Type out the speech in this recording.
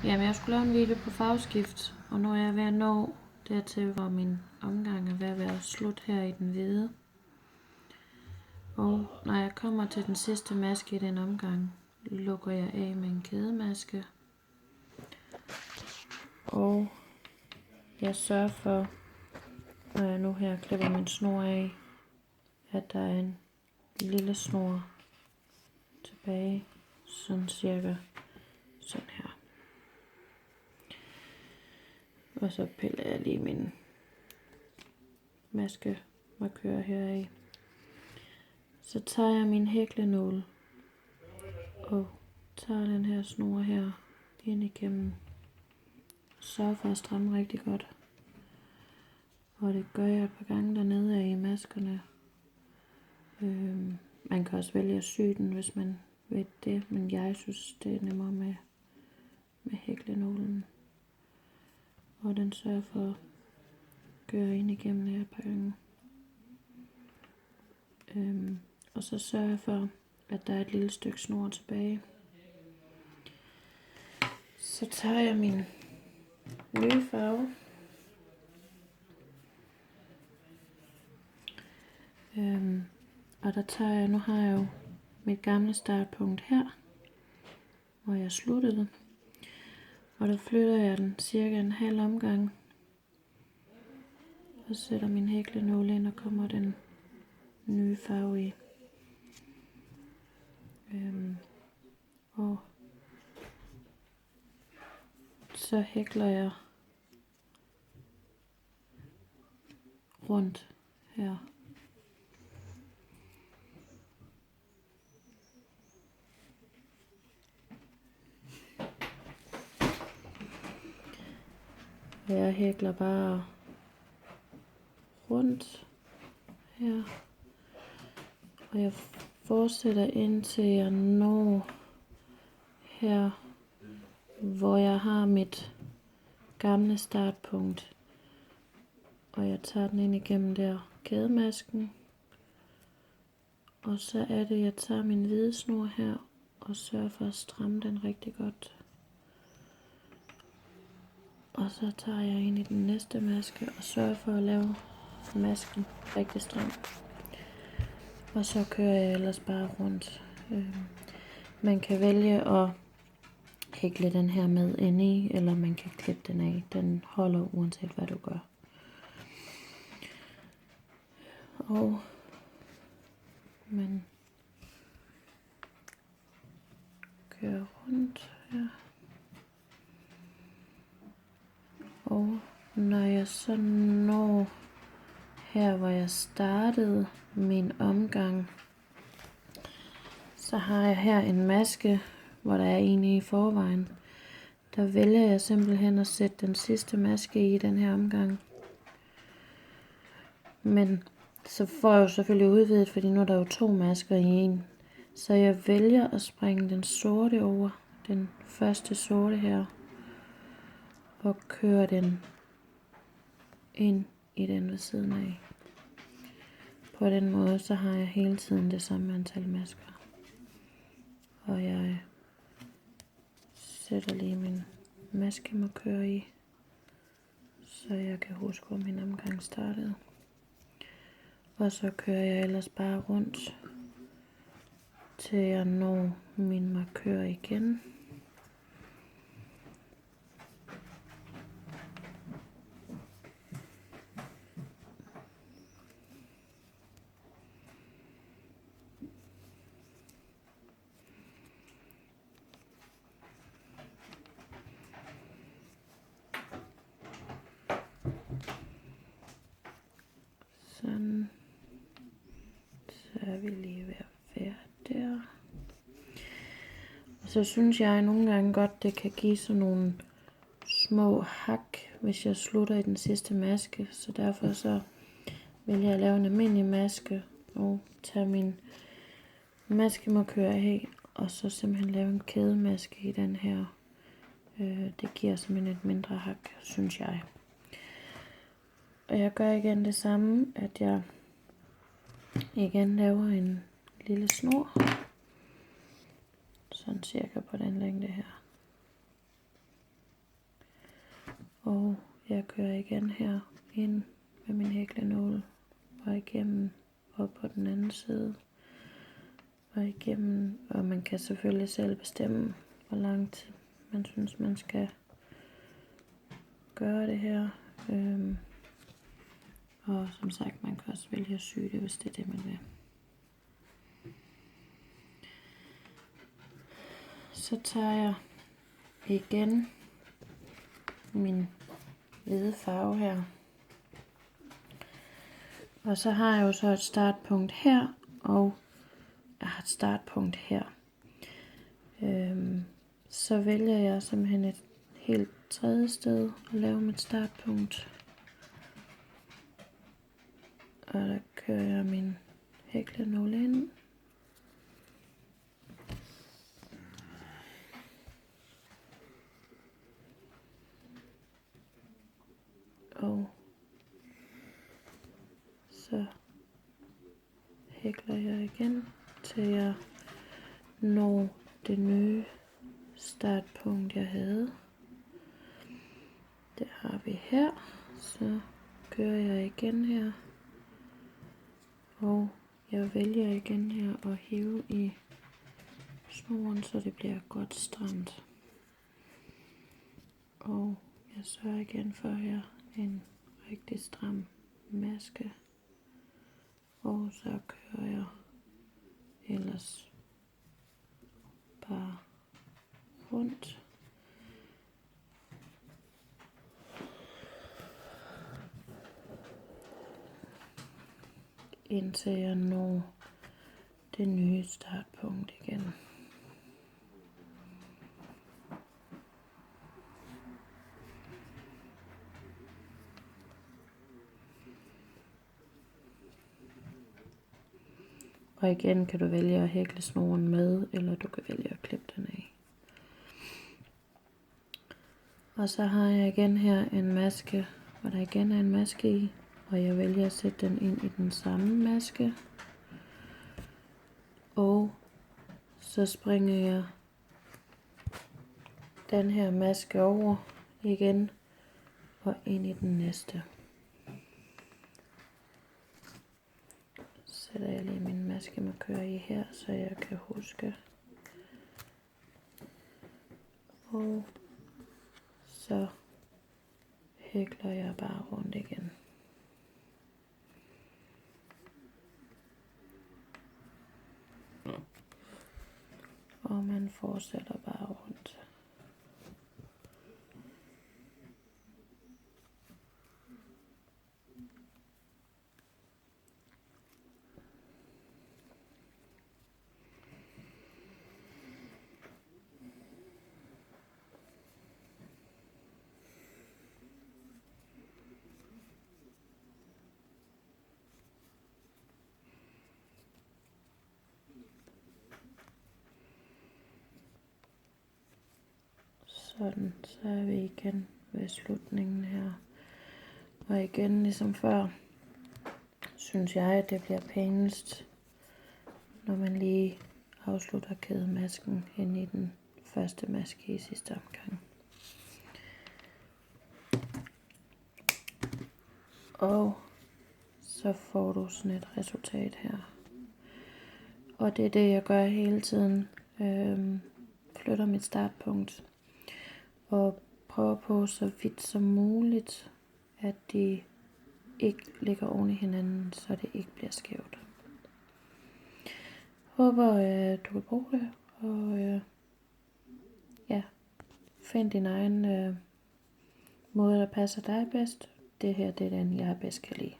Jamen, jeg skulle lave en video på farveskift, og nu er jeg ved at nå dertil, hvor min omgang er ved at være slut her i den hvide. Og når jeg kommer til den sidste maske i den omgang, lukker jeg af med en kædemaske. Og jeg sørger for, når jeg nu her klipper min snor af, at der er en lille snor tilbage, sådan cirka sådan her. Og så piller jeg lige min maskemarkør heraf. Så tager jeg min hæklenål og tager den her snor her ind igennem. Sørg for at stramme rigtig godt. Og det gør jeg et par gange dernede af i maskerne. Man kan også vælge at sy den, hvis man ved det, men jeg synes, det er nemmere med hæklenålen. Og den sørger for at gøre ind igennem her et par gange. Og så sørger jeg for, at der er et lille stykke snor tilbage. Så tager jeg min nye farve. Og der tager jeg, nu har jeg jo mit gamle startpunkt her, hvor jeg sluttede. Og der flytter jeg den cirka en halv omgang. Og sætter min hæklenål ind og kommer den nye farve i. Og så hækler jeg rundt her. Jeg hækler bare rundt her. Og jeg fortsætter indtil jeg når her, hvor jeg har mit gamle startpunkt. Og jeg tager den ind igennem der kædemasken. Og så er det, jeg tager min hvide snor her og sørger for at stramme den rigtig godt. Og så tager jeg ind i den næste maske og sørger for at lave masken rigtig stram. Og så kører jeg ellers bare rundt. Man kan vælge at hækle den her med ind i, eller man kan klippe den af. Den holder uanset hvad du gør. Og man kører rundt her. Og når jeg så når her, hvor jeg startede min omgang, så har jeg her en maske, hvor der er en i forvejen. Der vælger jeg simpelthen at sætte den sidste maske i den her omgang. Men så får jeg jo selvfølgelig udvidet, fordi nu er der jo 2 masker i en. Så jeg vælger at springe den sorte over, den første sorte her, og køre den ind i den ved siden af. På den måde, så har jeg hele tiden det samme antal masker. Og jeg sætter lige min maskemarkør i, så jeg kan huske, hvor min omgang startede. Og så kører jeg ellers bare rundt, til jeg når min markør igen. Sådan. Så er vi lige ved at være der. Og så synes jeg nogle gange godt, det kan give sådan nogle små hak, hvis jeg slutter i den sidste maske. Så derfor så vil jeg lave en almindelig maske og tage min maskemarkør af, og så simpelthen lave en kædemaske i den her. Det giver simpelthen et mindre hak, synes jeg. Og jeg gør igen det samme, at jeg igen laver en lille snor. Sådan cirka på den længde her. jeg kører igen her ind med min hæklenål og igennem og på den anden side og igennem, og man kan selvfølgelig selv bestemme, hvor lang tid man synes, man skal gøre det her. Og som sagt, man kan også vælge at sy det, hvis det er det, man vil. Så tager jeg igen min hvide farve her. Og så har jeg jo så et startpunkt her, og jeg har et startpunkt her. Så vælger jeg simpelthen et helt tredje sted at lave mit startpunkt. Og der kører jeg min hæklenål ind. Og så hækler jeg igen, til jeg når det nye startpunkt, jeg havde. Det har vi her. Så kører jeg igen her. Og jeg vælger igen her at hive i snoren, så det bliver godt stramt. Og jeg sørger igen for her en rigtig stram maske. Og så kører jeg ellers bare rundt. Indtil jeg når det nye startpunkt igen. Og igen kan du vælge at hækle snoren med, eller du kan vælge at klippe den af. Og så har jeg igen her en maske, hvor der igen er en maske i, og jeg vælger at sætte den ind i den samme maske. Og så springer jeg den her maske over igen og ind i den næste. Sætter jeg lige min maskemarkør i her, så jeg kan huske. Og så hækler jeg bare rundt igen. Og man fortsætter bare rundt. Sådan, så er vi igen ved slutningen her. Og igen, ligesom før, synes jeg, at det bliver pænest, når man lige afslutter kædemasken ind i den første maske i sidste omgang. Og så får du sådan et resultat her. Og det er det, jeg gør hele tiden. Flytter mit startpunkt. Og prøver på så vidt som muligt, at de ikke ligger oven i hinanden, så det ikke bliver skævt. Håber, du vil bruge det, og find din egen måde, der passer dig bedst. Det her, det er den, jeg bedst kan lide.